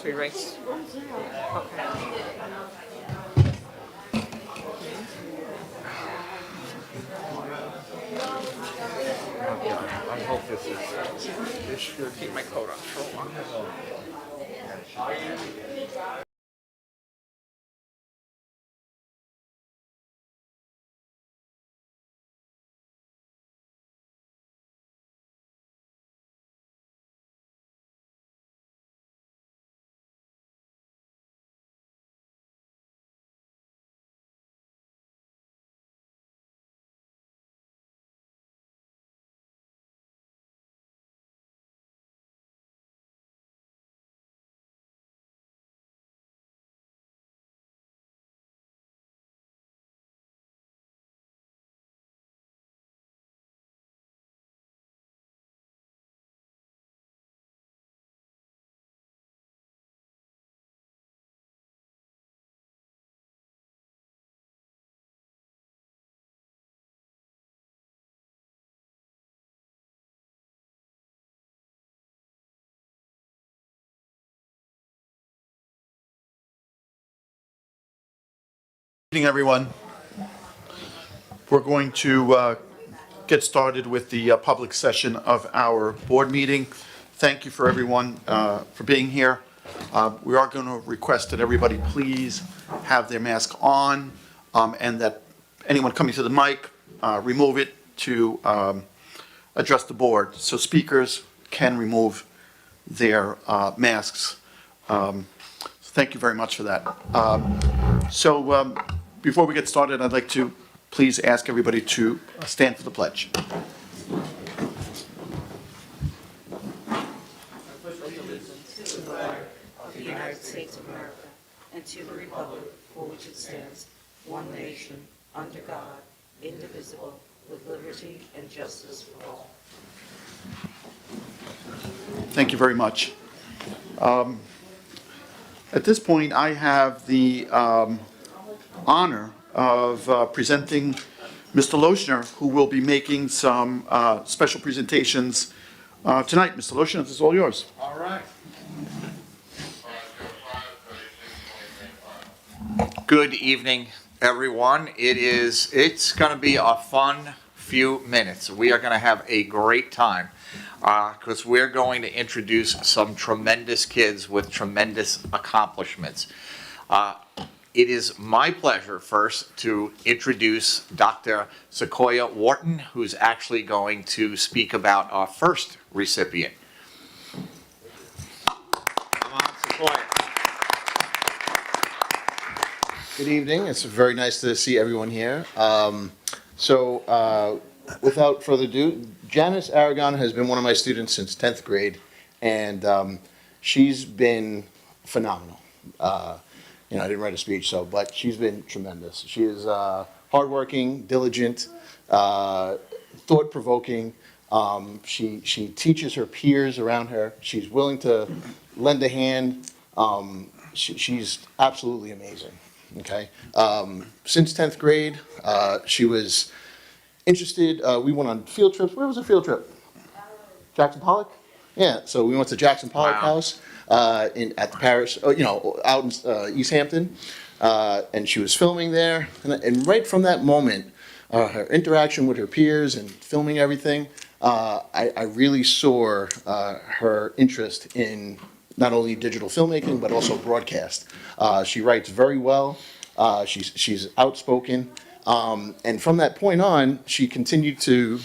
to erase? Okay. I hope this should Keep my coat on for a while. Good evening, everyone. We're going to get started with the public session of our board meeting. Thank you for everyone for being here. We are going to request that everybody please have their mask on and that anyone coming to the mic remove it to address the board. So speakers can remove their masks. Thank you very much for that. Before we get started, I'd like to please ask everybody to stand for the pledge. I pledge allegiance to the flag of the United States of America and to the republic for which it stands, one nation, under God, indivisible, with liberty and justice for all. Thank you very much. At this point, I have the honor of presenting Mr. Lochner, who will be making some special presentations tonight. Mr. Lochner, this is all yours. All right. Good evening, everyone. It's going to be a fun few minutes. We are going to have a great time because we're going to introduce some tremendous kids with tremendous accomplishments. It is my pleasure first to introduce Dr. Sequoia Wharton, who's actually going to speak about our first recipient. Come on, Sequoia. Good evening. It's very nice to see everyone here. Without further ado, Janice Aragon has been one of my students since 10th grade, and she's been phenomenal. I didn't write a speech, but she's been tremendous. She is hardworking, diligent, thought-provoking. She teaches her peers around her. She's willing to lend a hand. She's absolutely amazing. Okay. Since 10th grade, she was interested. We went on field trips. Where was the field trip? Jackson Pollock? Yeah. So we went to Jackson Pollock House. At the parish, out in East Hampton, and she was filming there. And right from that moment, her interaction with her peers and filming everything, I really saw her interest in not only digital filmmaking but also broadcast. She writes very well. She's outspoken, and from that point on, she continued to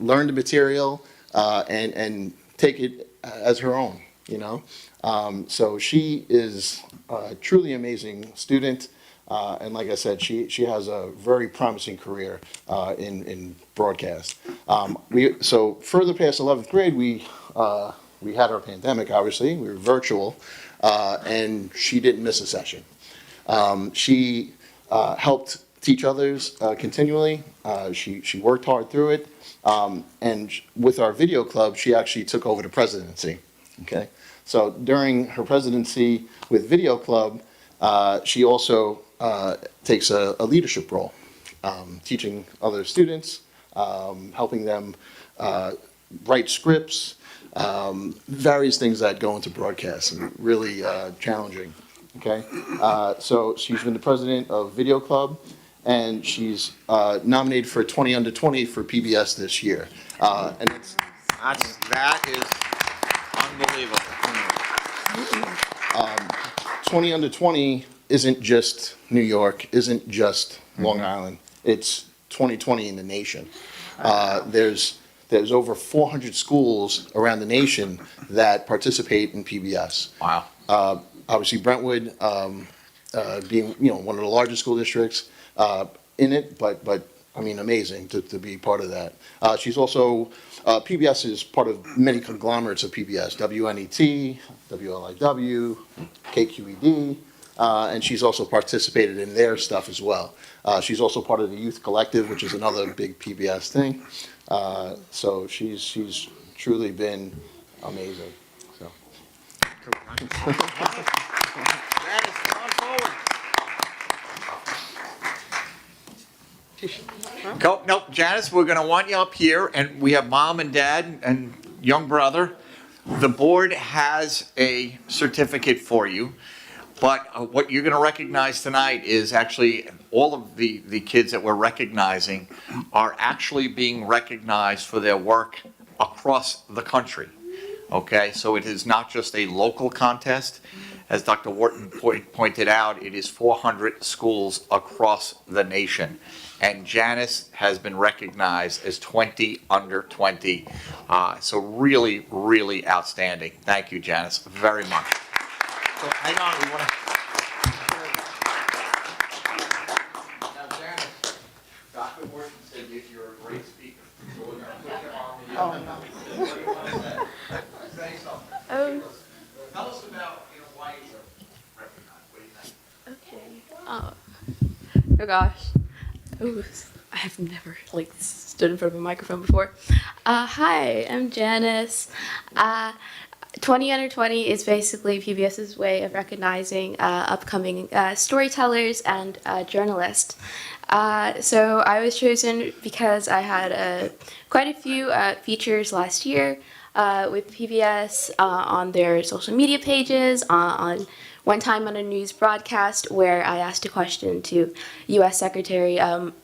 learn the material and take it as her own. So she is a truly amazing student, and like I said, she has a very promising career in broadcast. So further past 11th grade, we had our pandemic. Obviously, we were virtual, and she didn't miss a session. She helped teach others continually. She worked hard through it, and with our video club, she actually took over the presidency. Okay. So during her presidency with Video Club, she also takes a leadership role, teaching other students, helping them write scripts, various things that go into broadcast and really challenging. Okay, so she's been the president of Video Club, and she's nominated for 20 Under 20 for PBS this year. And it's That is unbelievable. 20 Under 20 isn't just New York, isn't just Long Island. It's 2020 in the nation. There's over 400 schools around the nation that participate in PBS. Wow. Obviously Brentwood, being, one of the largest school districts, in it, but I mean, amazing to be part of that. She's also, PBS is part of many conglomerates of PBS, WNET, WLIW, KQED, and she's also participated in their stuff as well. She's also part of the Youth Collective, which is another big PBS thing. So she's truly been amazing, so. That is going forward. Go, no, Janice, we're gonna want you up here, and we have mom and dad and young brother. The board has a certificate for you, but what you're gonna recognize tonight is actually all of the kids that we're recognizing are actually being recognized for their work across the country. Okay, so it is not just a local contest. As Dr. Wharton pointed out, it is 400 schools across the nation. And Janice has been recognized as 20 Under 20. So really, really outstanding. Thank you, Janice, very much. So hang on, we want to. Now, Janice, Dr. Wharton said that you're a great speaker. So we're going to put you on the. What do you want to say? Say something. Tell us about why you're recognized. What do you think? Okay. Oh gosh. Ooh, I have never stood in front of a microphone before. Hi, I'm Janice. 20 Under 20 is basically PBS's way of recognizing upcoming storytellers and journalists. So I was chosen because I had quite a few features last year with PBS on their social media pages, on one time on a news broadcast where I asked a question to U.S. Secretary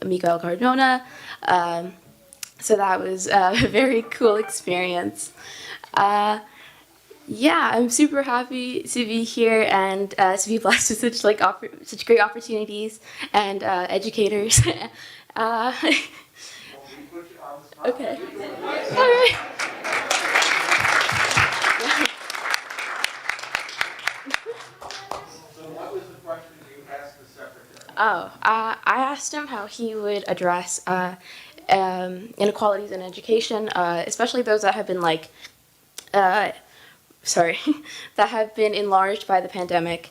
Miguel Cardona. So that was a very cool experience. Yeah, I'm super happy to be here and to be blessed with such great opportunities and educators. Okay. All right. Oh, I asked him how he would address inequalities in education, especially those that have been that have been enlarged by the pandemic.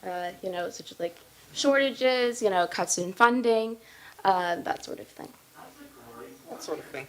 Such as shortages, cuts in funding, that sort of thing. That sort of thing.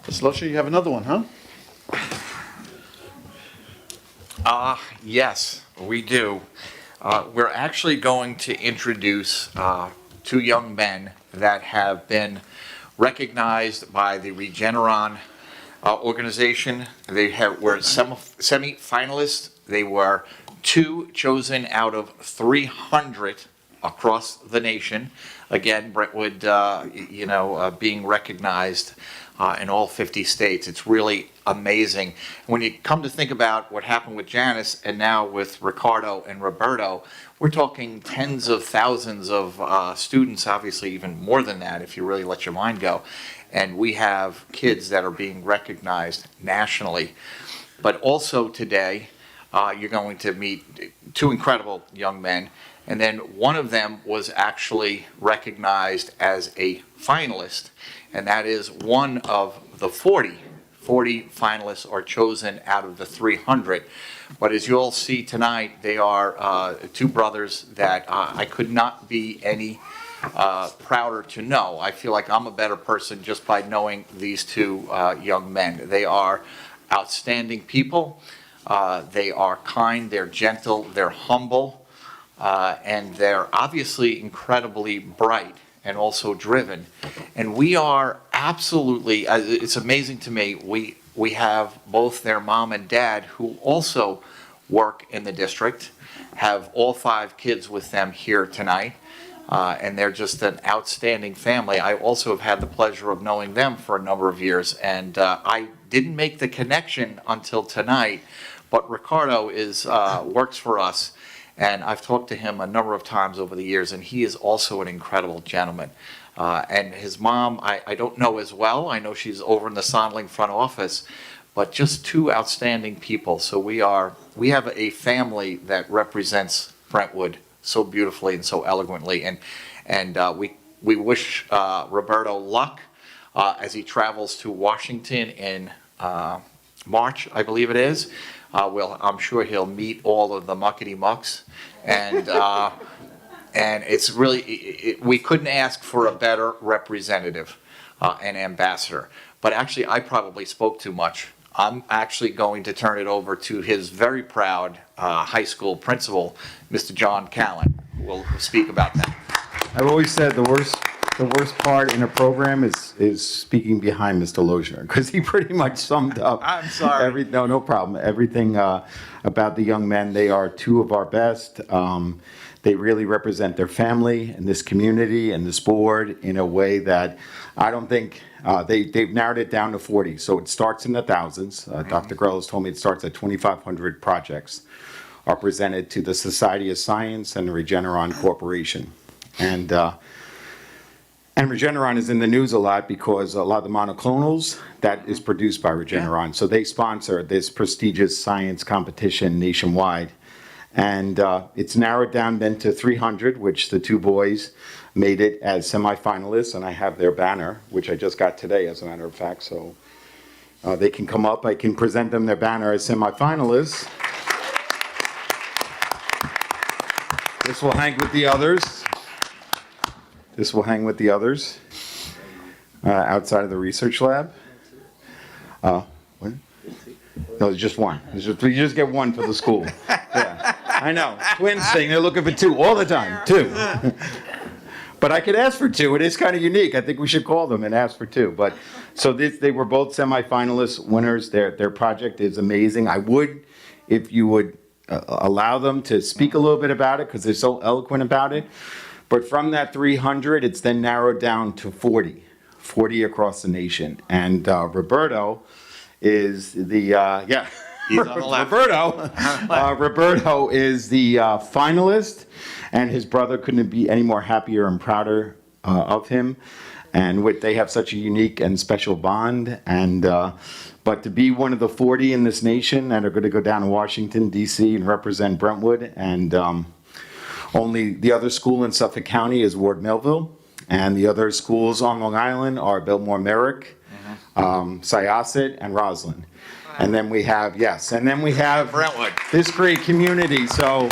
Ms. Losher, you have another one, huh? Yes, we do. We're actually going to introduce two young men that have been recognized by the Regeneron organization. Were semi-finalists. They were two chosen out of 300 across the nation. Again, Brentwood, being recognized in all 50 states. It's really amazing. When you come to think about what happened with Janice and now with Ricardo and Roberto, we're talking tens of thousands of students, obviously even more than that if you really let your mind go. And we have kids that are being recognized nationally. But also today, you're going to meet two incredible young men. And then one of them was actually recognized as a finalist, and that is one of the 40 finalists are chosen out of the 300. But as you'll see tonight, they are two brothers that I could not be any prouder to know. I feel like I'm a better person just by knowing these two young men. They are outstanding people. They are kind, they're gentle, they're humble, and they're obviously incredibly bright and also driven. And we are absolutely, it's amazing to me, we have both their mom and dad who also work in the district, have all 5 kids with them here tonight, and they're just an outstanding family. I also have had the pleasure of knowing them for a number of years, and I didn't make the connection until tonight, but Ricardo works for us. And I've talked to him a number of times over the years, and he is also an incredible gentleman. And his mom, I don't know as well. I know she's over in the Sondling front office, but just two outstanding people. So we have a family that represents Brentwood so beautifully and so eloquently. And we wish Roberto luck as he travels to Washington in March, I believe it is. I'm sure he'll meet all of the muckety mucks, and it's really we couldn't ask for a better representative and ambassador. But actually, I probably spoke too much. I'm actually going to turn it over to his very proud high school principal, Mr. John Callan, who will speak about that. I've always said the worst part in a program is speaking behind Mr. Lozier, because he pretty much summed up. I'm sorry. No problem. Everything about the young men. They are two of our best. They really represent their family and this community and this board in a way that I don't think they've narrowed it down to 40. So it starts in the thousands. Dr. Grell told me it starts at 2,500 projects are presented to the Society of Science and the Regeneron Corporation. And Regeneron is in the news a lot because a lot of the monoclonals, that is produced by Regeneron. Yeah. So they sponsor this prestigious science competition nationwide. And it's narrowed down then to 300, which the two boys made it as semifinalists. And I have their banner, which I just got today, as a matter of fact. So they can come up. I can present them their banner as semifinalists. This will hang with the others. This will hang with the others outside of the research lab. What? No, it's just one. You just get one for the school. Yeah, I know. Twins thing, they're looking for 2 all the time. 2. But I could ask for 2. It is kind of unique. I think we should call them and ask for 2. But so they were both semifinalists, winners. Their project is amazing. I would, if you would allow them to speak a little bit about it, because they're so eloquent about it. But from that 300, it's then narrowed down to 40 across the nation. And Roberto is the, He's on the left. Roberto is the finalist, and his brother couldn't be any more happier and prouder of him. And they have such a unique and special bond. And but to be one of the 40 in this nation that are going to go down to Washington, D.C. and represent Brentwood, and only the other school in Suffolk County is Ward Melville, and the other schools on Long Island are Biltmore Merrick, Syosset, and Roslyn. And then we have, Brentwood. This great community. So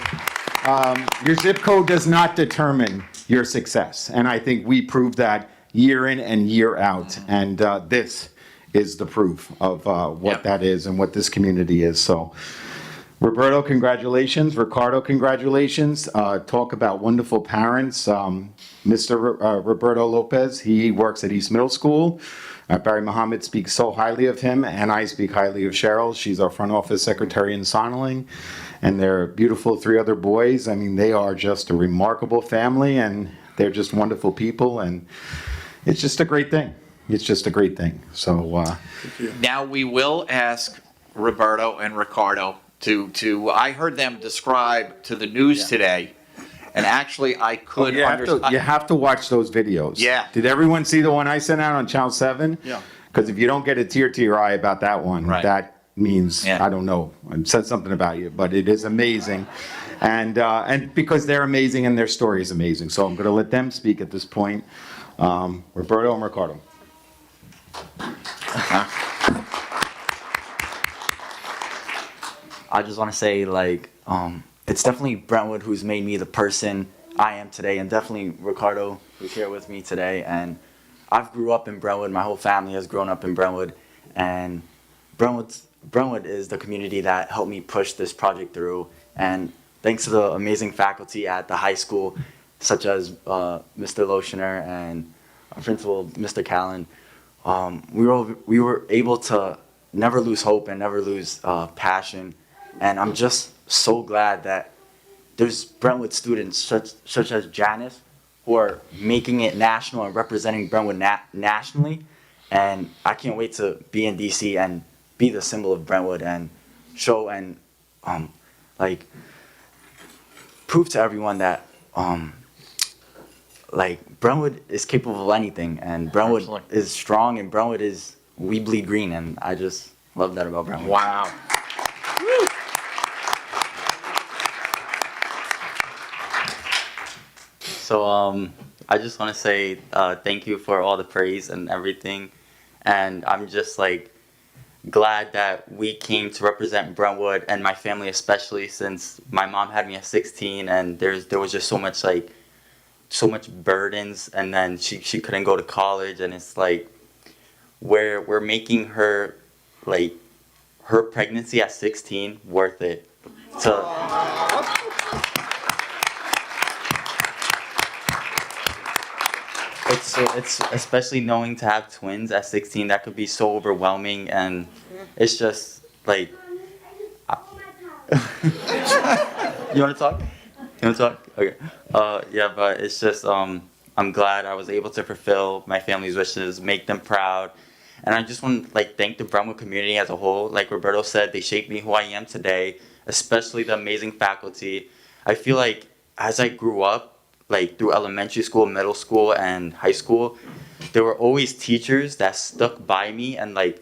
your zip code does not determine your success. And I think we prove that year in and year out. And this is the proof of what Yep. that is and what this community is. So, Roberto, congratulations. Ricardo, congratulations. Talk about wonderful parents. Mr. Roberto Lopez, he works at East Middle School. Barry Muhammad speaks so highly of him, and I speak highly of Cheryl. She's our front office secretary in Sonneling. And they're beautiful 3 other boys. I mean, they are just a remarkable family, and they're just wonderful people, and it's just a great thing. It's just a great thing. So, Now, we will ask Roberto and Ricardo I heard them describe to the news today, and actually I could you understand. have to watch those videos. Yeah. Did everyone see the one I sent out on Channel 7? Yeah. Because if you don't get a tear to your eye about that one, Right. that means, Yeah. I don't know, it said something about you, but it is amazing. And because they're amazing and their story is amazing. So I'm going to let them speak at this point. Roberto and Ricardo. I just want to say, like, it's definitely Brentwood who's made me the person I am today, and definitely Ricardo who's here with me today. And I've grew up in Brentwood. My whole family has grown up in Brentwood, and Brentwood is the community that helped me push this project through. And thanks to the amazing faculty at the high school, such as Mr. Loshner and our principal, Mr. Callan, we were able to never lose hope and never lose passion. And I'm just so glad that there's Brentwood students such as Janice who are making it national and representing Brentwood nationally. And I can't wait to be in DC and be the symbol of Brentwood and show and like prove to everyone that like Brentwood is capable of anything, and Brentwood Absolutely. is strong, and Brentwood is we bleed green, and I just love that about Brentwood. Wow. So I just want to say thank you for all the praise and everything, and I'm just like glad that we came to represent Brentwood and my family, especially since my mom had me at 16, and there was just so much burdens, and then she couldn't go to college, and it's like we're making her like her pregnancy at 16 worth it. It's especially knowing to have twins at 16, that could be so overwhelming, and it's just like you want to talk? You want to talk? Okay. Yeah, but it's just I'm glad I was able to fulfill my family's wishes, make them proud, and I just want to like thank the Brentwood community as a whole. Like Roberto said, they shaped me who I am today, especially the amazing faculty. I feel like as I grew up, like through elementary school, middle school, and high school, there were always teachers that stuck by me and like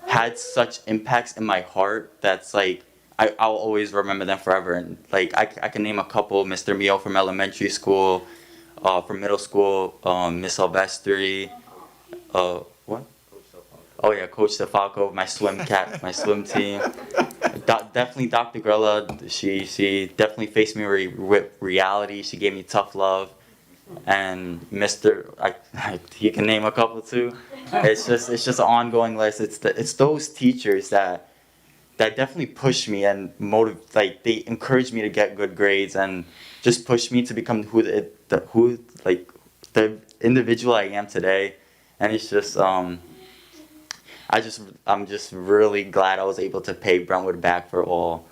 had such impacts in my heart that's like I'll always remember them forever. And like I can name a couple: Mr. Mio from elementary school, from middle school, Miss Silvestri, what? Oh yeah, Coach DeFalco, my swim team. Definitely Dr. Grella, she definitely faced me with reality. She gave me tough love. And he can name a couple too. It's just an ongoing list. It's those teachers that definitely push me and like they encourage me to get good grades and just push me to become the individual I am today. And it's just I'm just really glad I was able to pay Brentwood back for all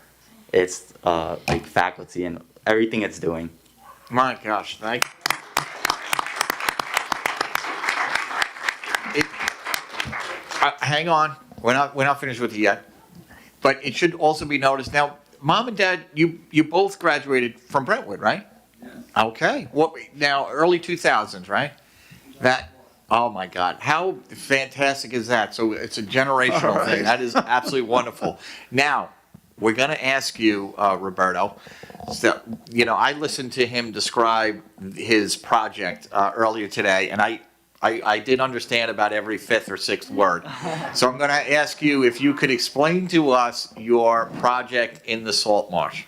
its like faculty and everything it's doing. My gosh, thank you. Hang on, we're not finished with you yet. But it should also be noticed now, Mom and Dad, you both graduated from Brentwood, right? Yes. Okay. Now early 2000s, right? Oh my God, how fantastic is that? So it's a generational thing. That is absolutely wonderful. Now, we're going to ask you, Roberto. So, I listened to him describe his project earlier today, and I did understand about every fifth or sixth word. So I'm going to ask you if you could explain to us your project in the salt marsh.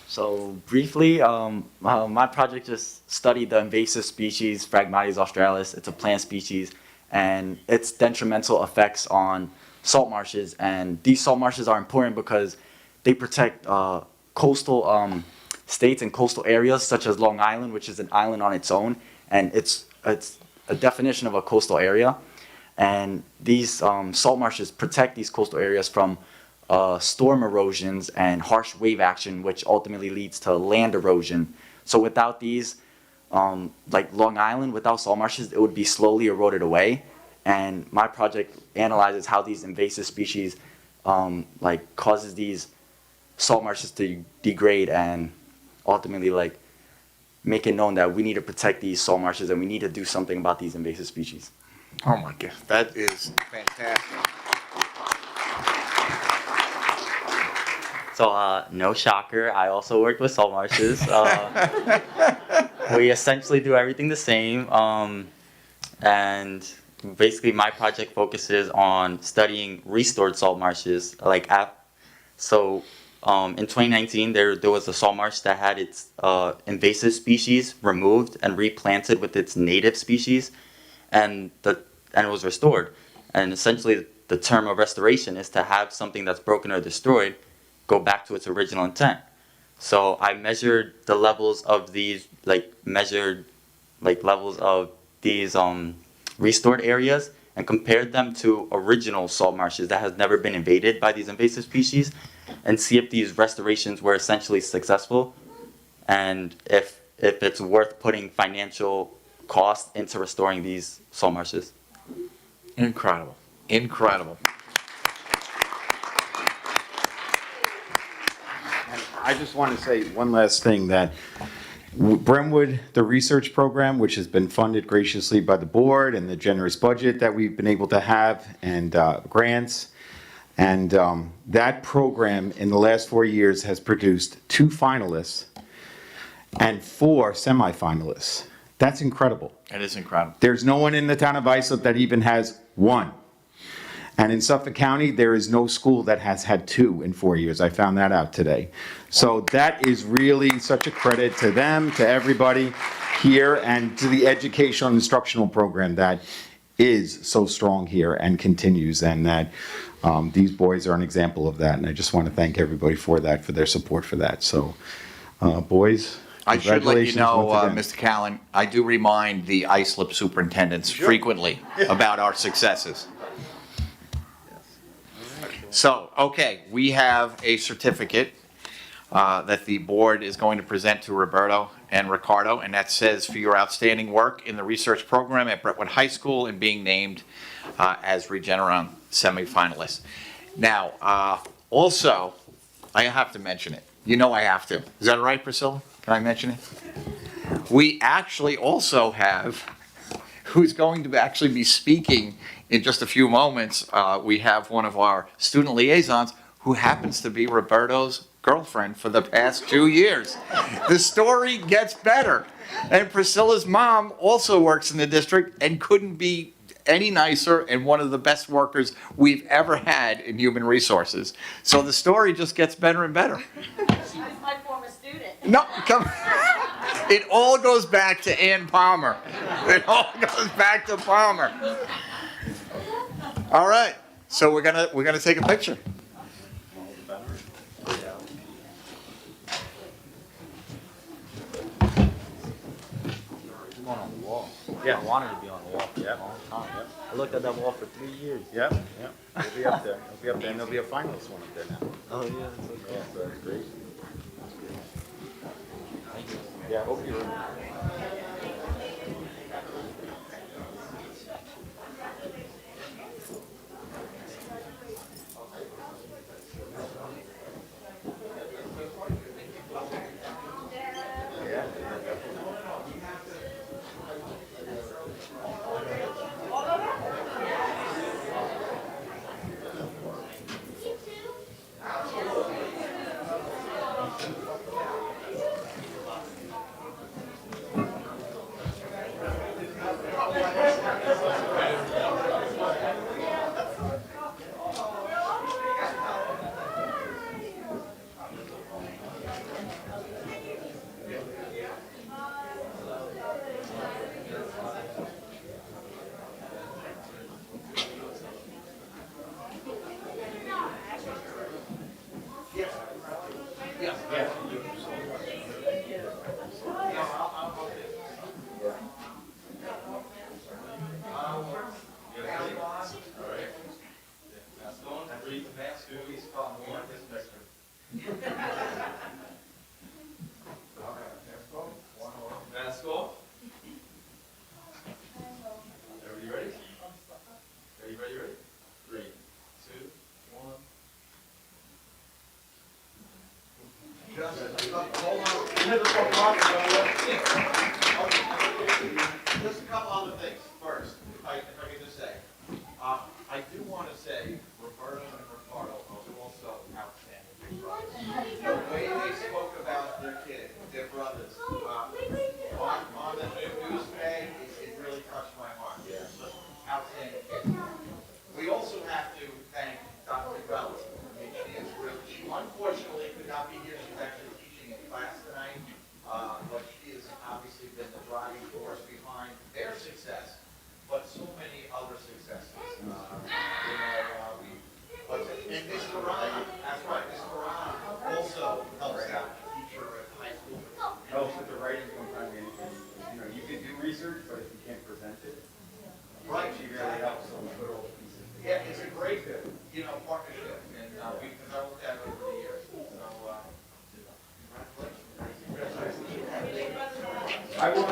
So briefly, my project just studied the invasive species Phragmites australis. It's a plant species, and its detrimental effects on salt marshes. And these salt marshes are important because they protect coastal states and coastal areas such as Long Island, which is an island on its own, and it's a definition of a coastal area. And these salt marshes protect these coastal areas from storm erosions and harsh wave action, which ultimately leads to land erosion. So without these, like Long Island, without salt marshes, it would be slowly eroded away. And my project analyzes how these invasive species like causes these salt marshes to degrade and ultimately like make it known that we need to protect these salt marshes and we need to do something about these invasive species. Oh my God, that is fantastic. So, no shocker, I also worked with salt marshes. We essentially do everything the same. And basically my project focuses on studying restored salt marshes. In 2019, there was a salt marsh that had its invasive species removed and replanted with its native species, and it was restored. And essentially, the term of restoration is to have something that's broken or destroyed go back to its original intent. So I measured the levels of these, levels of these restored areas and compared them to original salt marshes that has never been invaded by these invasive species, and see if these restorations were essentially successful and if it's worth putting financial cost into restoring these salt marshes. Incredible, incredible. I just want to say one last thing, that Brentwood, the research program, which has been funded graciously by the board and the generous budget that we've been able to have, and grants, and that program in the last 4 years has produced 2 finalists and 4 semifinalists. That's incredible. It is incredible. There's no one in the town of Islip that even has 1. And in Suffolk County, there is no school that has had 2 in 4 years. I found that out today. So that is really such a credit to them, to everybody here, and to the educational and instructional program that is so strong here and continues, and that these boys are an example of that. And I just want to thank everybody for that, for their support for that. So, boys, I should let you congratulations know, once again. Mr. Callen, I do remind the ISLIP superintendents frequently about our successes. So, okay, we have a certificate that the board is going to present to Roberto and Ricardo, and that says for your outstanding work in the research program at Brettwood High School and being named as Regeneron semifinalists. Now, also, I have to mention it. You know I have to. Is that all right, Priscilla? Can I mention it? We actually also have, who's going to actually be speaking in just a few moments, we have one of our student liaisons who happens to be Roberto's girlfriend for the past 2 years. The story gets better. And Priscilla's mom also works in the district and couldn't be any nicer, and one of the best workers we've ever had in human resources. So the story just gets better and better. She was my former student. No, come. It all goes back to Ann Palmer. It all goes back to Palmer. All right, so we're gonna take a picture. Yeah, I wanted to be on the wall. Yeah, all the time. Yep. I looked at that wall for 3 years. Yep. Yep. We'll be up there. We'll be up there, and there'll be a finalist one up there now. Oh yeah, that's okay. Yeah, so that's great. Yeah, I hope you're. I do want to say Roberto and Ricardo are also outstanding big brothers. The way they spoke about their kid, their brothers, on the news today, it really touched my heart. They're such outstanding kids. We also have to thank Dr. Bell. I mean, she unfortunately could not be here. She's actually teaching in class tonight, but she has obviously been the driving force behind their success, but so many other successes. And Miss Moran, that's right, Miss Moran also helps out the teacher at high school. Helps with the writing sometimes, you can do research, but if you can't present it, Right. she really helps on put all the pieces together. Yeah, it's a great, partnership, and we've developed that over the years. So, congratulations. I will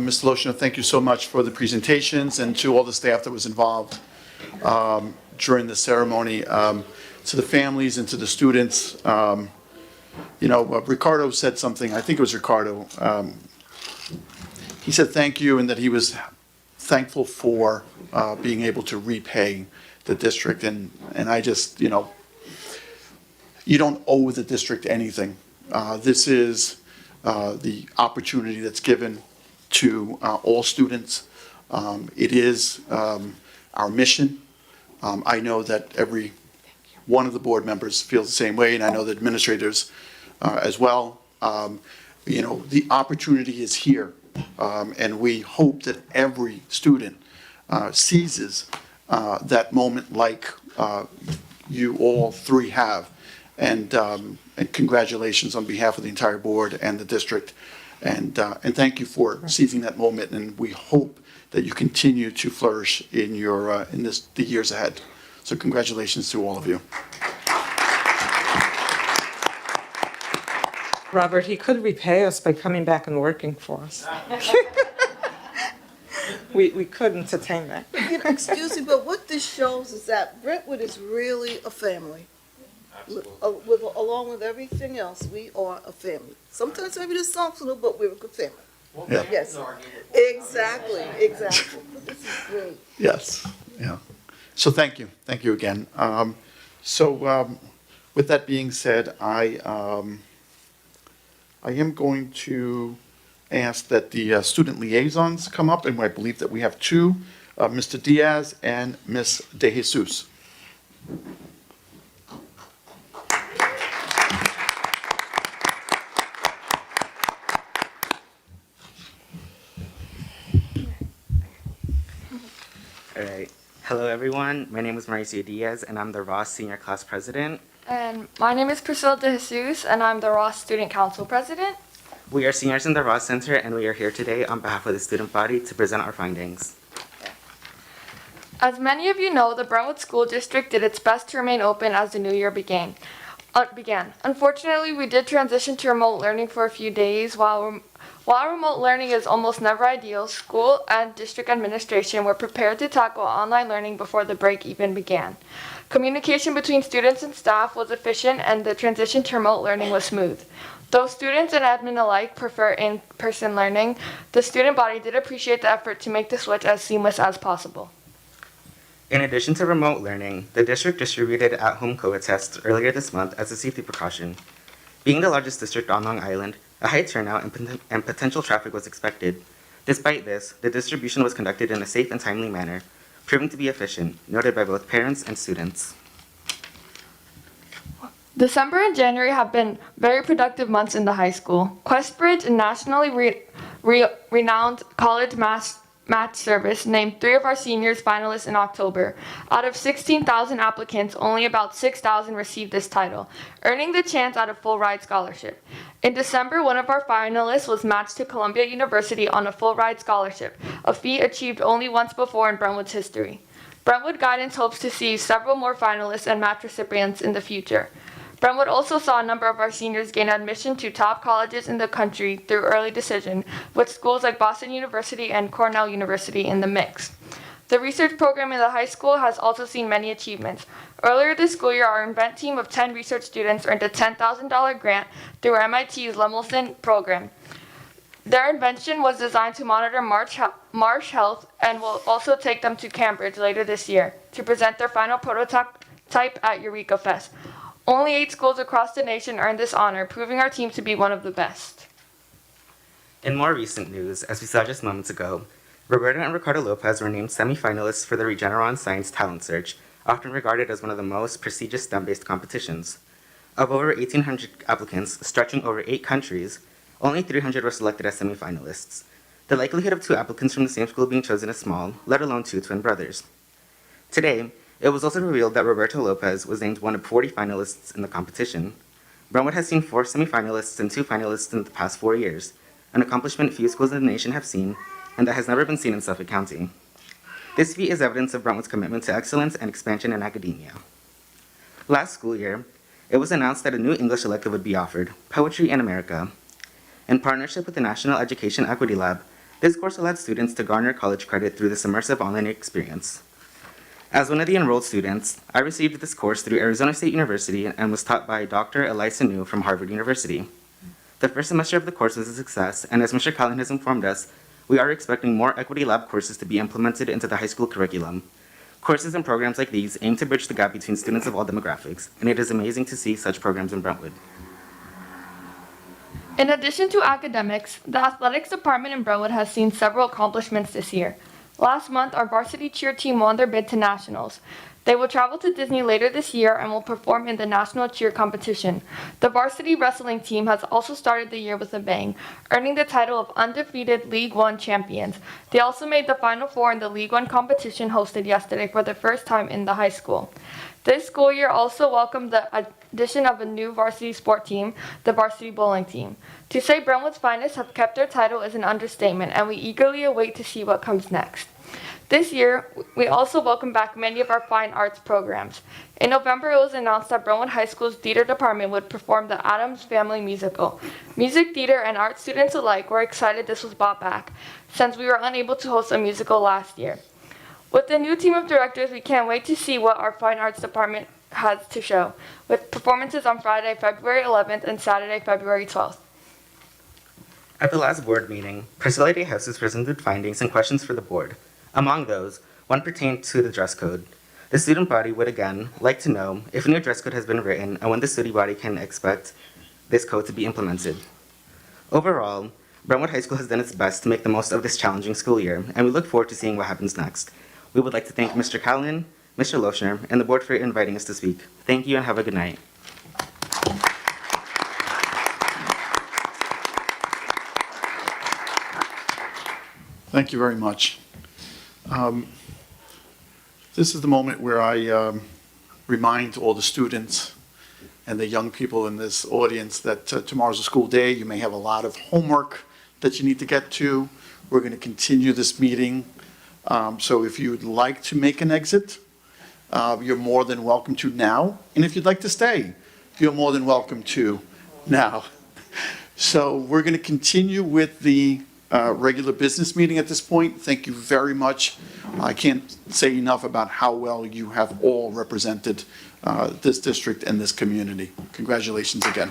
Mr. Loshner, thank you so much for the presentations, and to all the staff that was involved during the ceremony. To the families and to the students, Ricardo said something, I think it was Ricardo. He said thank you, and that he was thankful for being able to repay the district. And I just, you don't owe the district anything. This is the opportunity that's given to all students. It is our mission. I know that every one of the board members feels the same way, and I know the administrators as well. The opportunity is here, and we hope that every student seizes that moment like you all three have. And congratulations on behalf of the entire board and the district. And thank you for seizing that moment, and we hope that you continue to flourish in your the years ahead. So congratulations to all of you. Robert, he could repay us by coming back and working for us. We could entertain that. Excuse me, but what this shows is that Brentwood is really a family. Along with everything else, we are a family. Sometimes maybe there's something, but we're a good family. Yeah. Yes, exactly. This is great. Yes, yeah. So thank you again. With that being said, I am going to ask that the student liaisons come up, and I believe that we have two, Mr. Diaz and Ms. De Jesus. All right. Hello, everyone. My name is Mauricio Diaz, and I'm the Ross Senior Class President. And my name is Priscilla De Jesus, and I'm the Ross Student Council President. We are seniors in the Ross Center, and we are here today on behalf of the student body to present our findings. As many of you know, the Brentwood School District did its best to remain open as the new year began. Unfortunately, we did transition to remote learning for a few days. While remote learning is almost never ideal, school and district administration were prepared to tackle online learning before the break even began. Communication between students and staff was efficient, and the transition to remote learning was smooth. Though students and admin alike prefer in-person learning, the student body did appreciate the effort to make the switch as seamless as possible. In addition to remote learning, the district distributed at-home COVID tests earlier this month as a safety precaution. Being the largest district on Long Island, a high turnout and potential traffic was expected. Despite this, the distribution was conducted in a safe and timely manner, proving to be efficient, noted by both parents and students. December and January have been very productive months in the high school. Questbridge, a nationally renowned college match service, named 3 of our seniors finalists in October. Out of 16,000 applicants, only about 6,000 received this title, earning the chance at a full ride scholarship. In December, one of our finalists was matched to Columbia University on a full ride scholarship, a feat achieved only once before in Brentwood's history. Brentwood Guidance hopes to see several more finalists and match recipients in the future. Brentwood also saw a number of our seniors gain admission to top colleges in the country through early decision, with schools like Boston University and Cornell University in the mix. The research program in the high school has also seen many achievements. Earlier this school year, our Invent team of 10 research students earned a $10,000 grant through MIT's Lemelson program. Their invention was designed to monitor marsh health and will also take them to Cambridge later this year to present their final prototype at Eureka Fest. Only 8 schools across the nation earned this honor, proving our team to be one of the best. In more recent news, as we saw just moments ago, Roberta and Ricardo Lopez were named semi-finalists for the Regeneron Science Talent Search, often regarded as one of the most prestigious STEM-based competitions. Of over 1,800 applicants, stretching over 8 countries, only 300 were selected as semi-finalists. The likelihood of 2 applicants from the same school being chosen is small, let alone 2 twin brothers. Today, it was also revealed that Roberto Lopez was named one of 40 finalists in the competition. Brentwood has seen 4 semi-finalists and 2 finalists in the past 4 years, an accomplishment few schools in the nation have seen, and that has never been seen in Suffolk County. This feat is evidence of Brentwood's commitment to excellence and expansion in academia. Last school year, it was announced that a new English elective would be offered, Poetry in America. In partnership with the National Education Equity Lab, this course allowed students to garner college credit through this immersive online experience. As one of the enrolled students, I received this course through Arizona State University and was taught by Dr. Elisa New from Harvard University. The first semester of the course was a success, and as Mr. Collin has informed us, we are expecting more Equity Lab courses to be implemented into the high school curriculum. Courses and programs like these aim to bridge the gap between students of all demographics, and it is amazing to see such programs in Brentwood. In addition to academics, the athletics department in Brentwood has seen several accomplishments this year. Last month, our varsity cheer team won their bid to nationals. They will travel to Disney later this year and will perform in the national cheer competition. The varsity wrestling team has also started the year with a bang, earning the title of undefeated League One champions. They also made the Final Four in the League One competition hosted yesterday for the first time in the high school. This school year also welcomed the addition of a new varsity sport team, the varsity bowling team. To say Brentwood's finest have kept their title is an understatement, and we eagerly await to see what comes next. This year, we also welcome back many of our fine arts programs. In November, it was announced that Brentwood High School's theater department would perform the Addams Family musical. Music, theater, and art students alike were excited this was brought back, since we were unable to host a musical last year. With the new team of directors, we can't wait to see what our fine arts department has to show, with performances on Friday, February 11th and Saturday, February 12th. At the last board meeting, Priscilla De Jesus presented findings and questions for the board. Among those, one pertained to the dress code. The student body would again like to know if a new dress code has been written and when the student body can expect this code to be implemented. Overall, Brentwood High School has done its best to make the most of this challenging school year, and we look forward to seeing what happens next. We would like to thank Mr. Callan, Mr. Lochner, and the board for inviting us to speak. Thank you and have a good night. Thank you very much. This is the moment where I remind all the students and the young people in this audience that tomorrow's a school day. You may have a lot of homework that you need to get to. We're going to continue this meeting. So if you'd like to make an exit, you're more than welcome to now. And if you'd like to stay, you're more than welcome to now. So we're going to continue with the regular business meeting at this point. Thank you very much. I can't say enough about how well you have all represented this district and this community. Congratulations again.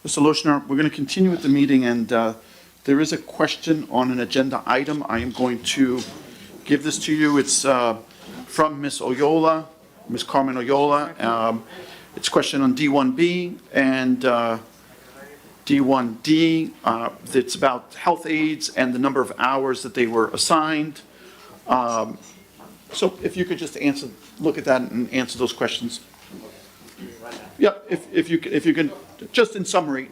Mr. Lochner, we're going to continue with the meeting, and there is a question on an agenda item. I am going to give this to you. It's from Ms. Oyola, Ms. Carmen Oyola. It's a question on D1B and D1D. It's about health aides and the number of hours that they were assigned. So if you could just look at that and answer those questions. Yeah, if you can, just in summary.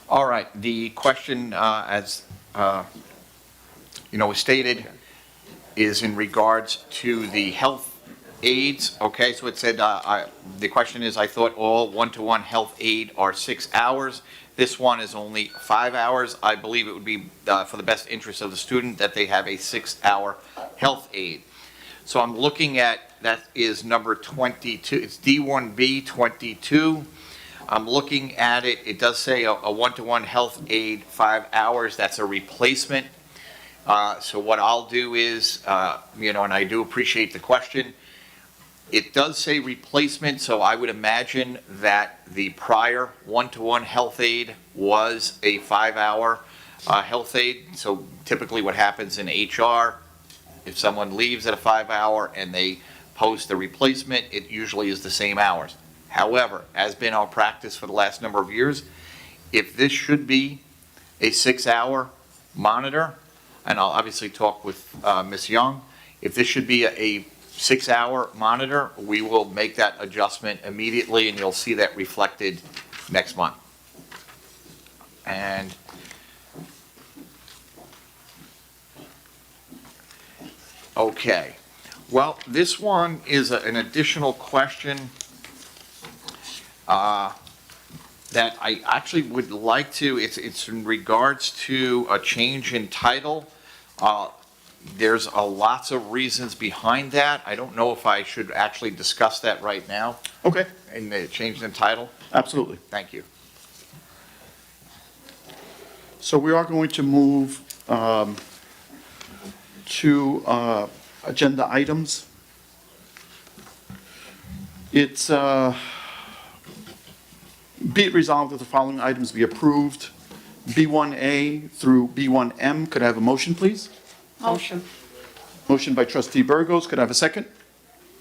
All right, the question, as was stated, is in regards to the health aides. Okay, so it said, the question is, I thought all one-to-one health aid are 6 hours. This one is only 5 hours. I believe it would be for the best interest of the student that they have a 6-hour health aid. So I'm looking at, that is number 22, it's D1B 22. I'm looking at it, it does say a one-to-one health aid, 5 hours, that's a replacement. So what I'll do is, and I do appreciate the question, it does say replacement, so I would imagine that the prior one-to-one health aid was a 5-hour health aid. So typically what happens in HR, if someone leaves at a 5-hour and they post a replacement, it usually is the same hours. However, as been our practice for the last number of years, if this should be a 6-hour monitor, and I'll obviously talk with Ms. Young, if this should be a 6-hour monitor, we will make that adjustment immediately, and you'll see that reflected next month. And okay, well, this one is an additional question that I actually would like to, it's in regards to a change in title. There's lots of reasons behind that. I don't know if I should actually discuss that right now. Okay. In the change in title. Absolutely. Thank you. So we are going to move to agenda items. It's be it resolved that the following items be approved. B1A through B1M. Could I have a motion, please? Motion. Motion by trustee Burgos. Could I have a second?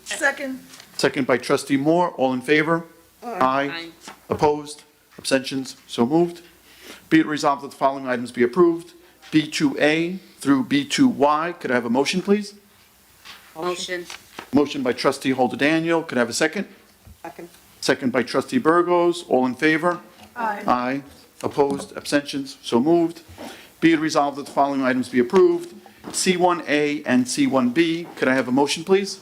Second. Second by trustee Moore. All in favor? Aye. Opposed? Abstentions? So moved. Be it resolved that the following items be approved. B2A through B2Y. Could I have a motion, please? Motion. Motion by trustee Holder Daniel. Could I have a second? Second. Second by trustee Burgos. All in favor? Aye. Aye. Opposed? Abstentions? So moved. Be it resolved that the following items be approved. C1A and C1B. Could I have a motion, please?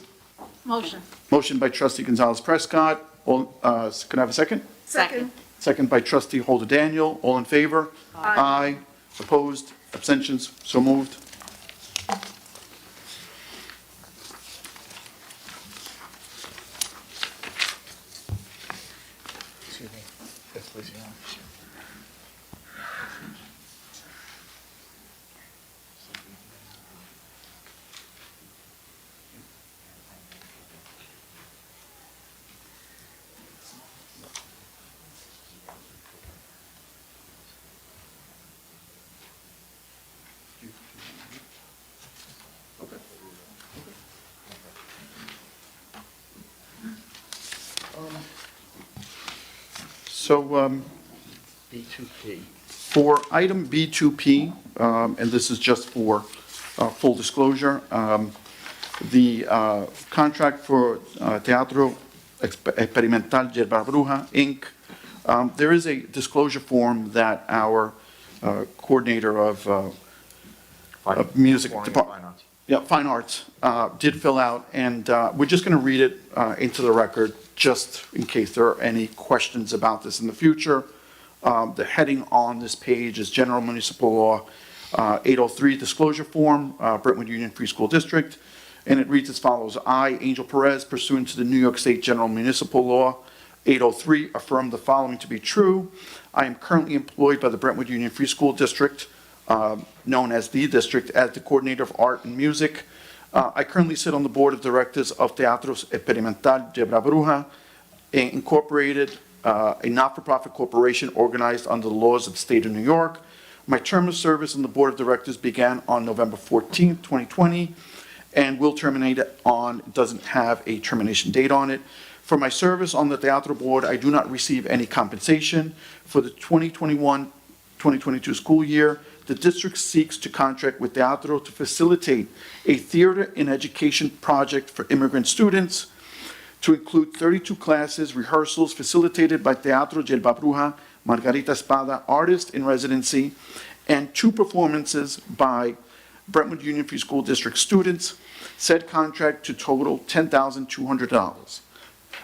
Motion. Motion by trustee Gonzalez Prescott. All, could I have a second? Second. Second by trustee Holder Daniel. All in favor? Aye. Opposed? Abstentions? So moved. Excuse me. Yes, please, yeah. So B2P. for item B2P, and this is just for full disclosure, the contract for Teatro Experimental Yerba Bruja, Inc., there is a disclosure form that our coordinator of music department, fine arts, did fill out, and we're just going to read it into the record, just in case there are any questions about this in the future. The heading on this page is General Municipal Law 803 Disclosure Form, Brentwood Union Free School District, and it reads as follows. I, Angel Perez, pursuant to the New York State General Municipal Law 803, affirm the following to be true. I am currently employed by the Brentwood Union Free School District, known as the district, as the coordinator of art and music. I currently sit on the board of directors of Teatros Experimental Yerba Bruja, Incorporated, a not-for-profit corporation organized under the laws of the state of New York. My term of service on the board of directors began on November 14, 2020, and will terminate doesn't have a termination date on it. For my service on the Teatro board, I do not receive any compensation. For the 2021-2022 school year, the district seeks to contract with Teatro to facilitate a theater and education project for immigrant students, to include 32 classes, rehearsals facilitated by Teatro Yerba Bruja, Margarita Espada, artist in residency, and 2 performances by Brentwood Union Free School District students. Said contract to total $10,200.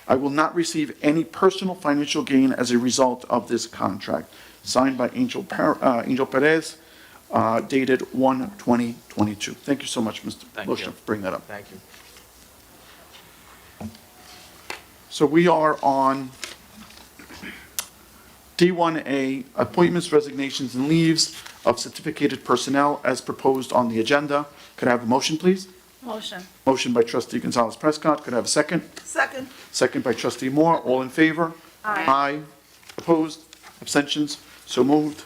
I will not receive any personal financial gain as a result of this contract. Signed by Angel Perez, dated 1/20/22. Thank you so much, Mr. Bushner, for bringing that up. Thank you. So we are on D1A, appointments, resignations, and leaves of certificated personnel as proposed on the agenda. Could I have a motion, please? Motion. Motion by trustee Gonzalez Prescott. Could I have a second? Second. Second by trustee Moore. All in favor? Aye. Aye. Opposed? Abstentions? So moved.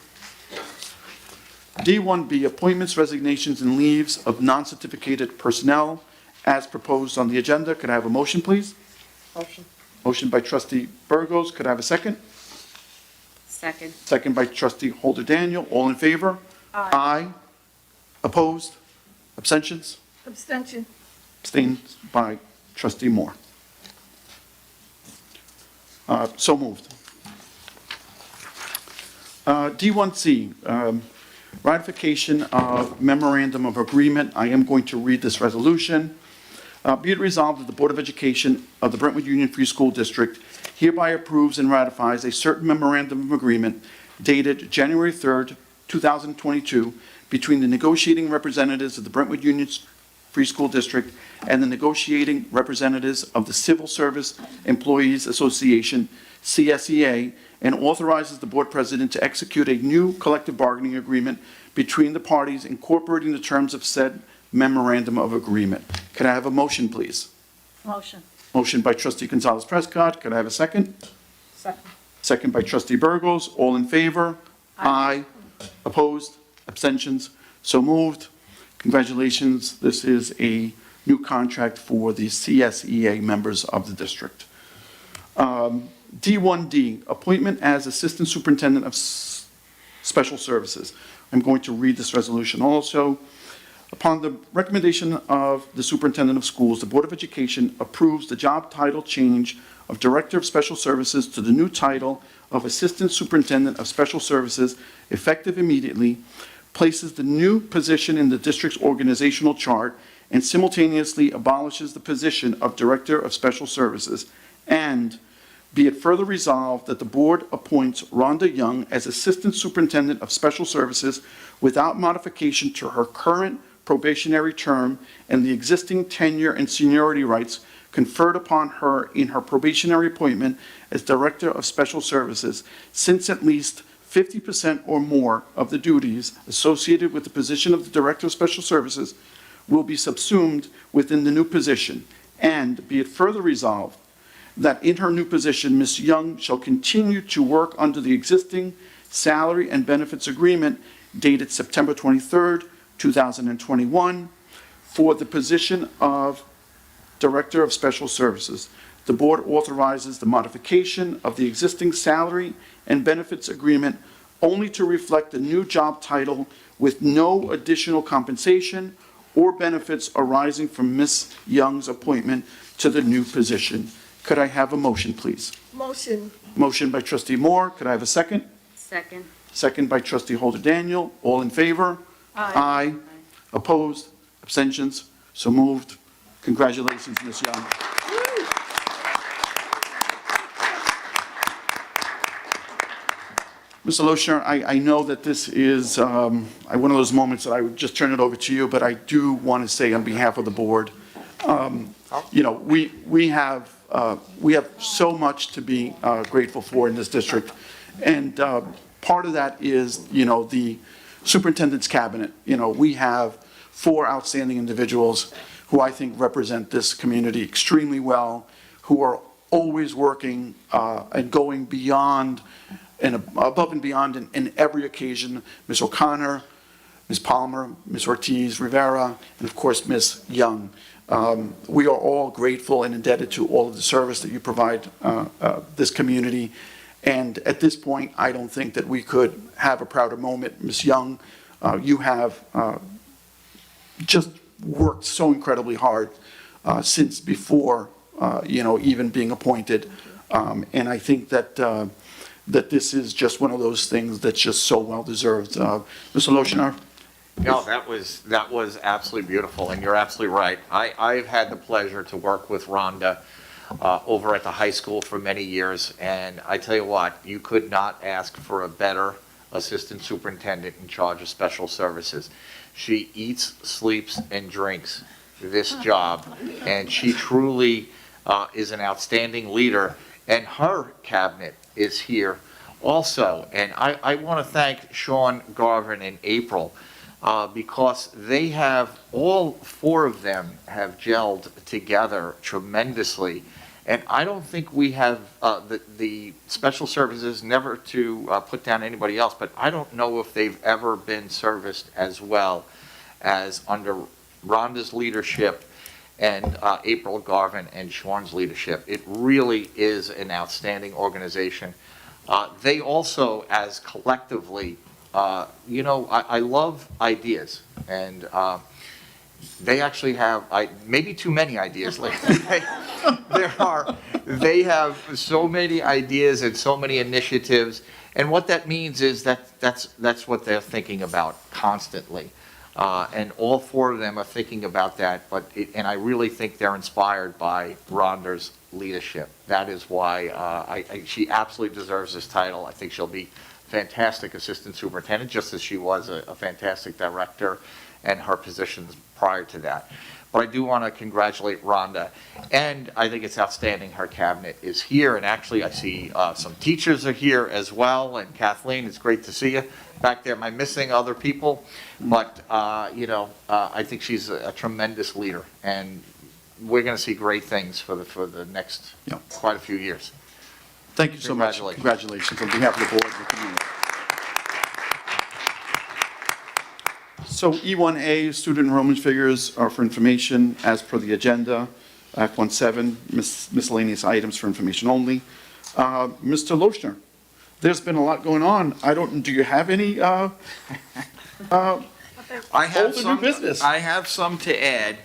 D1B, appointments, resignations, and leaves of non-certificated personnel as proposed on the agenda. Could I have a motion, please? Motion. Motion by trustee Burgos. Could I have a second? Second. Second by trustee Holder Daniel. All in favor? Aye. Opposed? Abstentions? Abstention. Abstained by trustee Moore. So moved. D1C, ratification of memorandum of agreement. I am going to read this resolution. Be it resolved that the Board of Education of the Brentwood Union Free School District hereby approves and ratifies a certain memorandum of agreement dated January 3rd, 2022, between the negotiating representatives of the Brentwood Union Free School District and the negotiating representatives of the Civil Service Employees Association, CSEA, and authorizes the board president to execute a new collective bargaining agreement between the parties incorporating the terms of said memorandum of agreement. Could I have a motion, please? Motion. Motion by trustee Gonzalez Prescott. Could I have a second? Second. Second by trustee Burgos. All in favor? Aye. Opposed? Abstentions? So moved. Congratulations. This is a new contract for the CSEA members of the district. D1D, appointment as Assistant Superintendent of Special Services. I'm going to read this resolution also. Upon the recommendation of the Superintendent of Schools, the Board of Education approves the job title change of Director of Special Services to the new title of Assistant Superintendent of Special Services, effective immediately, places the new position in the district's organizational chart, and simultaneously abolishes the position of Director of Special Services. And be it further resolved that the board appoints Rhonda Young as Assistant Superintendent of Special Services without modification to her current probationary term and the existing tenure and seniority rights conferred upon her in her probationary appointment as Director of Special Services, since at least 50% or more of the duties associated with the position of the Director of Special Services will be subsumed within the new position. And be it further resolved that in her new position, Ms. Young shall continue to work under the existing salary and benefits agreement dated September 23rd, 2021, for the position of Director of Special Services. the board authorizes the modification of the existing salary and benefits agreement only to reflect the new job title with no additional compensation or benefits arising from Ms. Young's appointment to the new position. Could I have a motion, please? Motion. Motion by trustee Moore. Could I have a second? Second. Second by trustee Holder Daniel. All in favor? Aye. Opposed? Abstentions? So moved. Congratulations, Ms. Young. Mr. Lochner, I know that this is one of those moments that I would just turn it over to you, but I do want to say on behalf of the board, we have so much to be grateful for in this district. And part of that is, the superintendent's cabinet. We have 4 outstanding individuals who I think represent this community extremely well, who are always working and going beyond and above and beyond in every occasion. Ms. O'Connor, Ms. Palmer, Ms. Ortiz Rivera, and of course, Ms. Young. We are all grateful and indebted to all of the service that you provide this community. And at this point, I don't think that we could have a prouder moment. Ms. Young, you have just worked so incredibly hard since before, even being appointed. And I think that this is just one of those things that's just so well-deserved. Mr. Lochner? No, that was absolutely beautiful, and you're absolutely right. I've had the pleasure to work with Rhonda over at the high school for many years, and I tell you what, you could not ask for a better assistant superintendent in charge of special services. She eats, sleeps, and drinks this job, and she truly is an outstanding leader, and her cabinet is here also. And I want to thank Sean, Garvin, and April because they have, all 4 of them have gelled together tremendously. And I don't think we have the special services, never to put down anybody else, but I don't know if they've ever been serviced as well as under Rhonda's leadership and April, Garvin, and Sean's leadership. It really is an outstanding organization. They also, as collectively, I love ideas, and they actually have maybe too many ideas lately. They have so many ideas and so many initiatives, and what that means is that's what they're thinking about constantly. And all 4 of them are thinking about that, and I really think they're inspired by Rhonda's leadership. That is why she absolutely deserves this title. I think she'll be fantastic assistant superintendent, just as she was a fantastic director and her positions prior to that. But I do want to congratulate Rhonda, and I think it's outstanding her cabinet is here, and actually I see some teachers are here as well, and Kathleen, it's great to see you back there. Am I missing other people? But, I think she's a tremendous leader, and we're going to see great things for the next quite a few years. Thank you so much. Congratulations on behalf of the board and the community. So E1A, student enrollment figures are for information as per the agenda. Act 17, miscellaneous items for information only. Mr. Lochner, there's been a lot going on. Do you have any I have old or new business? I have some to add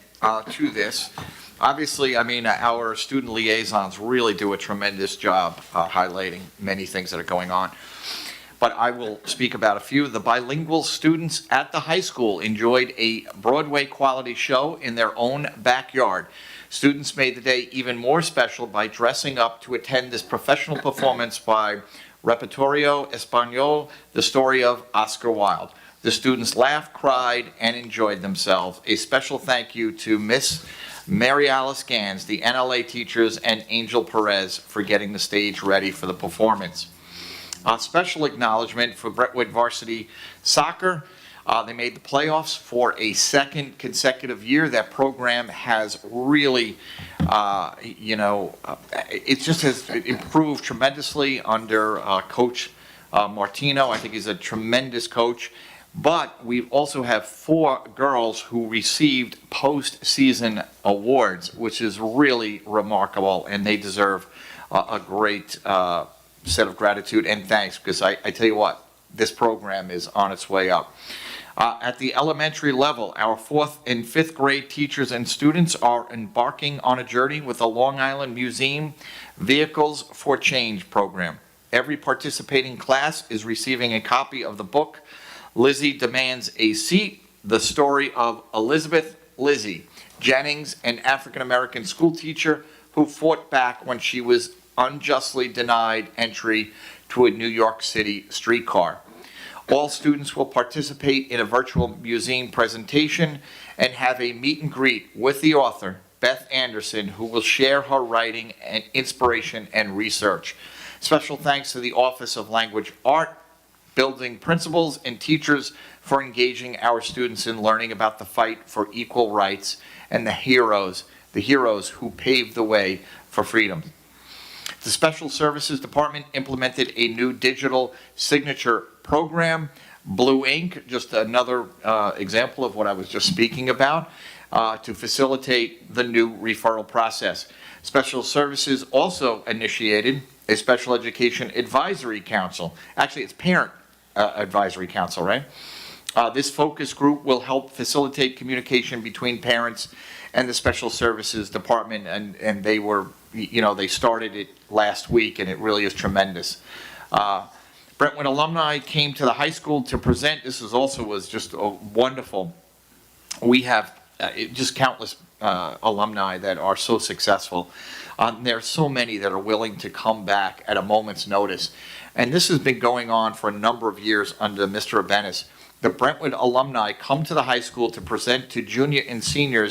to this. Obviously, our student liaisons really do a tremendous job highlighting many things that are going on. But I will speak about a few. The bilingual students at the high school enjoyed a Broadway quality show in their own backyard. Students made the day even more special by dressing up to attend this professional performance by Repertorio Español, the story of Oscar Wilde. The students laughed, cried, and enjoyed themselves. A special thank you to Miss Mary Alice Gans, the NLA teachers, and Angel Perez for getting the stage ready for the performance. A special acknowledgement for Brettwood Varsity Soccer. They made the playoffs for a 2nd consecutive year. That program has really, it just has improved tremendously under Coach Martino. I think he's a tremendous coach. But we also have 4 girls who received postseason awards, which is really remarkable, and they deserve a great set of gratitude and thanks, because I tell you what, this program is on its way up. At the elementary level, our 4th and 5th grade teachers and students are embarking on a journey with the Long Island Museum Vehicles for Change program. Every participating class is receiving a copy of the book, Lizzie Demands a Seat, the story of Elizabeth Lizzie Jennings, an African-American school teacher who fought back when she was unjustly denied entry to a New York City streetcar. All students will participate in a virtual museum presentation and have a meet and greet with the author, Beth Anderson, who will share her writing and inspiration and research. Special thanks to the Office of Language Art, building principals and teachers for engaging our students in learning about the fight for equal rights and the heroes who paved the way for freedom. The Special Services Department implemented a new digital signature program, Blue Ink, just another example of what I was just speaking about, to facilitate the new referral process. Special Services also initiated a Special Education Advisory Council. Actually, it's Parent Advisory Council, right? This focus group will help facilitate communication between parents and the Special Services Department, and they were, they started it last week, and it really is tremendous. Brentwood alumni came to the high school to present. This was just wonderful. We have just countless alumni that are so successful. There are so many that are willing to come back at a moment's notice. And this has been going on for a number of years under Mr. Abenis. The Brentwood alumni come to the high school to present to junior and senior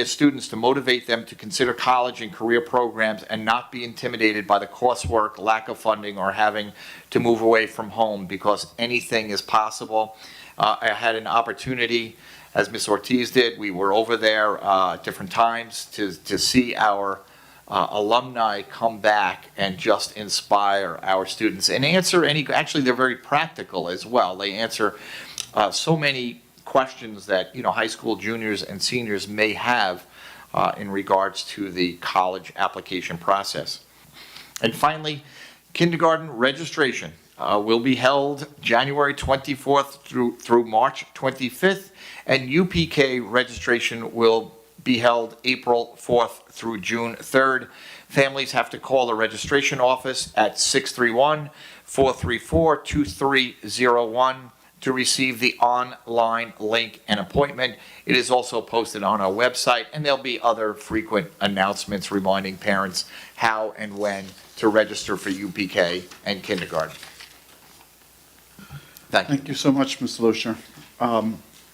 students to motivate them to consider college and career programs and not be intimidated by the coursework, lack of funding, or having to move away from home, because anything is possible. I had an opportunity, as Ms. Ortiz did, we were over there at different times to see our alumni come back and just inspire our students and answer actually they're very practical as well. They answer so many questions that high school juniors and seniors may have in regards to the college application process. And finally, kindergarten registration will be held January 24th through March 25th, and UPK registration will be held April 4th through June 3rd. Families have to call the registration office at 631-434-2301 to receive the online link and appointment. It is also posted on our website, and there'll be other frequent announcements reminding parents how and when to register for UPK and kindergarten. Thank you. Thank you so much, Mr. Loescher.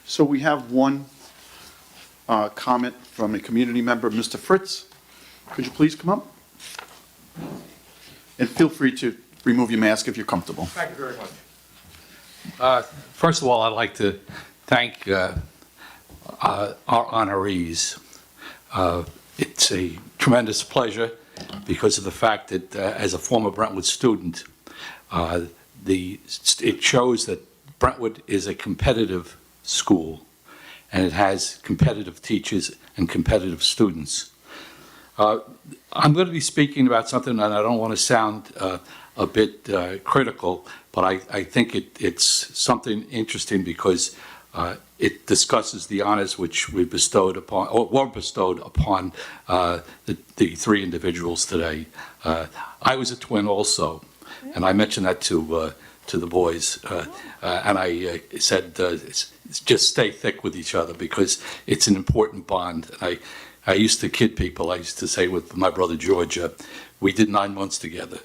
So we have one comment from a community member, Mr. Fritz. Could you please come up? And feel free to remove your mask if you're comfortable. Thank you very much. First of all, I'd like to thank our honorees. It's a tremendous pleasure because of the fact that as a former Brentwood student, it shows that Brentwood is a competitive school, and it has competitive teachers and competitive students. I'm going to be speaking about something, and I don't want to sound a bit critical, but I think it's something interesting because it discusses the honors which we bestowed upon, or were bestowed upon the 3 individuals today. I was a twin also, and I mentioned that to the boys, and I said, just stay thick with each other because it's an important bond. And I used to kid people. I used to say with my brother George, we did 9 months together,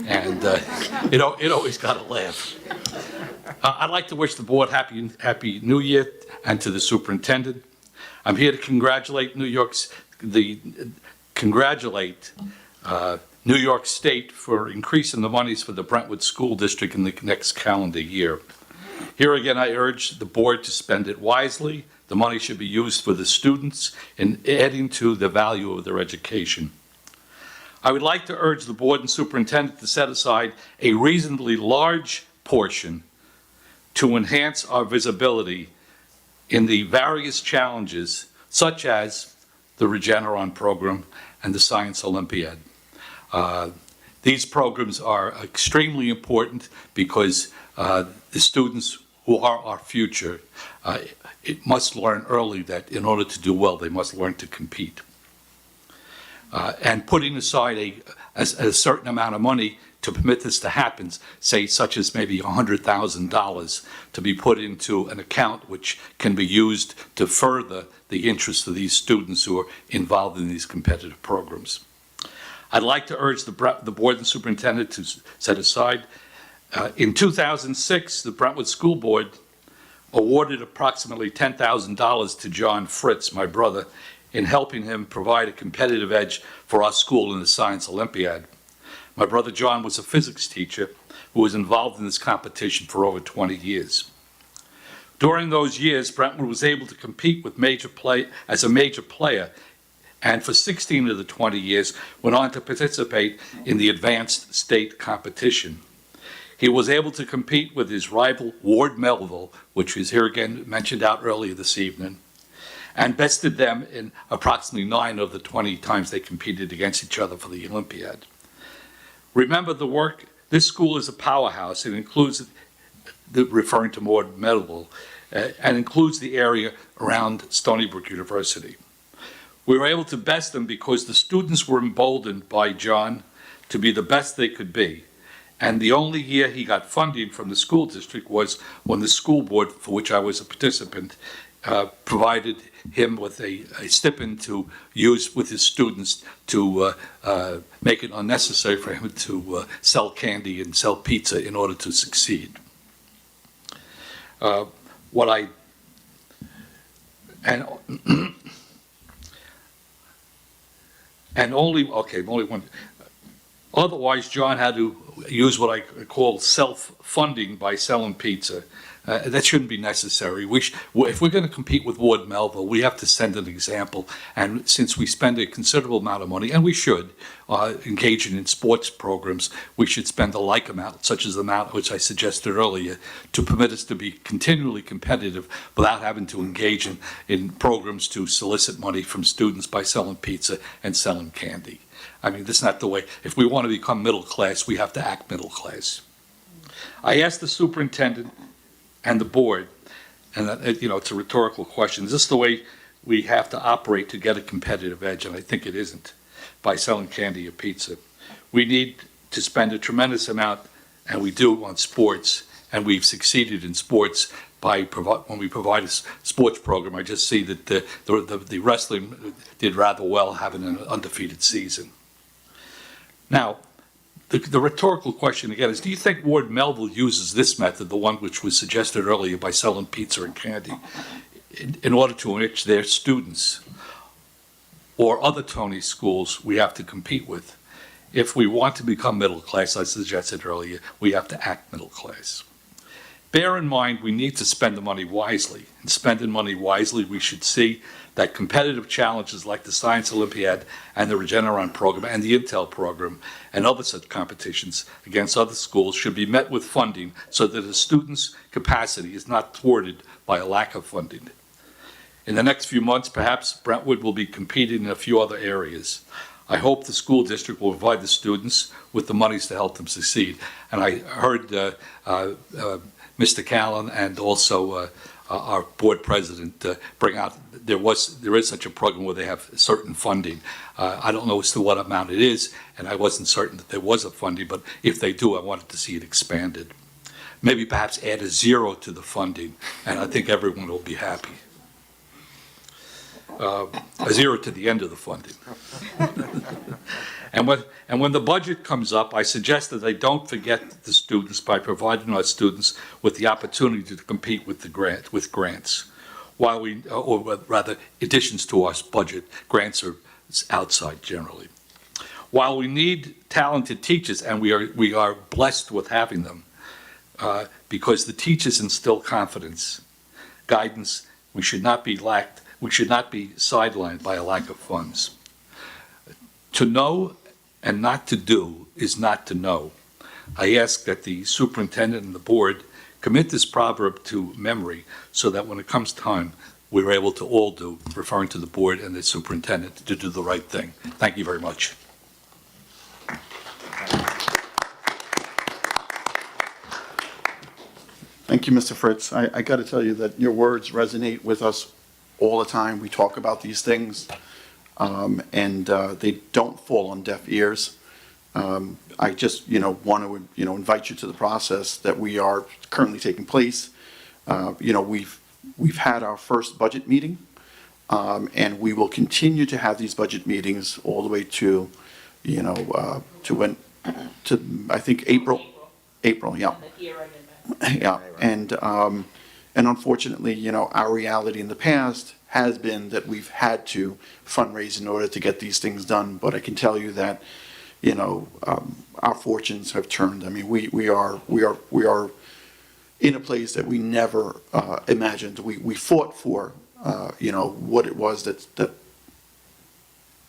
and it always got a laugh. I'd like to wish the board happy New Year, and to the superintendent. I'm here to congratulate New York State for increasing the monies for the Brentwood School District in the next calendar year. Here again, I urge the board to spend it wisely. The money should be used for the students and adding to the value of their education. I would like to urge the board and superintendent to set aside a reasonably large portion to enhance our visibility in the various challenges, such as the Regeneron program and the Science Olympiad. These programs are extremely important because the students who are our future must learn early that in order to do well, they must learn to compete. And putting aside a certain amount of money to permit this to happen, say such as maybe $100,000 to be put into an account which can be used to further the interests of these students who are involved in these competitive programs. I'd like to urge the board and superintendent to set aside. In 2006, the Brentwood School Board awarded approximately $10,000 to John Fritz, my brother, in helping him provide a competitive edge for our school in the Science Olympiad. My brother John was a physics teacher who was involved in this competition for over 20 years. During those years, Brentwood was able to compete with as a major player, and for 16 of the 20 years went on to participate in the advanced state competition. He was able to compete with his rival Ward Melville, which is here again mentioned out earlier this evening, and bested them in approximately 9 of the 20 times they competed against each other for the Olympiad. Remember the work, this school is a powerhouse. It includes, referring to Ward Melville, and includes the area around Stony Brook University. We were able to best them because the students were emboldened by John to be the best they could be. And the only year he got funding from the school district was when the school board, for which I was a participant, provided him with a stipend to use with his students to make it unnecessary for him to sell candy and sell pizza in order to succeed. Only one. Otherwise, John had to use what I call self-funding by selling pizza. That shouldn't be necessary. If we're going to compete with Ward Melville, we have to send an example. And since we spend a considerable amount of money, and we should, engaging in sports programs, we should spend a like amount, such as the amount which I suggested earlier, to permit us to be continually competitive without having to engage in programs to solicit money from students by selling pizza and selling candy. I mean, that's not the way. If we want to become middle class, we have to act middle class. I asked the superintendent and the board, and it's a rhetorical question, is this the way we have to operate to get a competitive edge? And I think it isn't, by selling candy or pizza. We need to spend a tremendous amount, and we do on sports, and we've succeeded in sports when we provide a sports program. I just see that the wrestling did rather well, having an undefeated season. Now, the rhetorical question again is, do you think Ward Melville uses this method, the one which was suggested earlier by selling pizza and candy, in order to enrich their students or other Tony schools we have to compete with? If we want to become middle class, I suggested earlier, we have to act middle class. Bear in mind, we need to spend the money wisely. In spending money wisely, we should see that competitive challenges like the Science Olympiad and the Regeneron program and the Intel program and other such competitions against other schools should be met with funding so that a student's capacity is not thwarted by a lack of funding. In the next few months, perhaps Brentwood will be competing in a few other areas. I hope the school district will provide the students with the monies to help them succeed. And I heard Mr. Callan and also our board president bring out there is such a program where they have certain funding. I don't know as to what amount it is, and I wasn't certain that there was a funding, but if they do, I wanted to see it expanded. Maybe perhaps add a 0 to the funding, and I think everyone will be happy. A 0 to the end of the funding. And when the budget comes up, I suggest that they don't forget the students by providing our students with the opportunity to compete with grants. Or rather, additions to our budget, grants are outside generally. While we need talented teachers, and we are blessed with having them, because the teachers instill confidence, guidance, we should not be sidelined by a lack of funds. To know and not to do is not to know. I ask that the superintendent and the board commit this proverb to memory so that when it comes time, we're able to all do, referring to the board and the superintendent, to do the right thing. Thank you very much. Thank you, Mr. Fritz. I got to tell you that your words resonate with us all the time. We talk about these things, and they don't fall on deaf ears. I just, want to, invite you to the process that we are currently taking place. We've had our first budget meeting, and we will continue to have these budget meetings all the way to, I think April, yeah. Yeah, and unfortunately, our reality in the past has been that we've had to fundraise in order to get these things done. But I can tell you that, our fortunes have turned. I mean, we are in a place that we never imagined. We fought for, what it was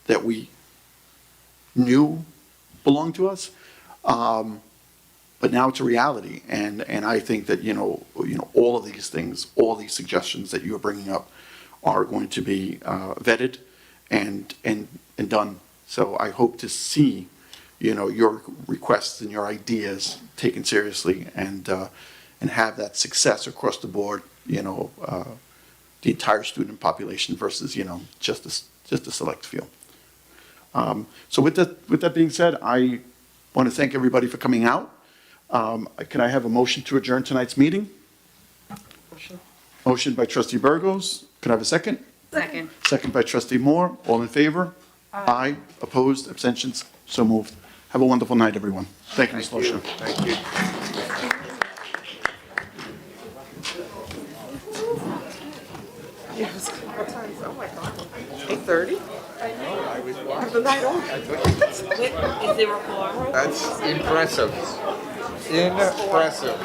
that we knew belonged to us. But now it's a reality, and I think that all of these things, all these suggestions that you are bringing up, are going to be vetted and done. So I hope to see, your requests and your ideas taken seriously, and have that success across the board. The entire student population versus just a select few. So with that being said, I want to thank everybody for coming out. Can I have a motion to adjourn tonight's meeting? Motion by trustee Burgos. Can I have a second? Second. Second by trustee Moore. All in favor? Aye. Opposed? Abstentions? So moved. Have a wonderful night, everyone. Thank you, Ms. Lotion. Thank you. Yes. What time is it? Oh my God. 8:30? I was Have the night off. Is there a quorum? That's impressive. Impressive.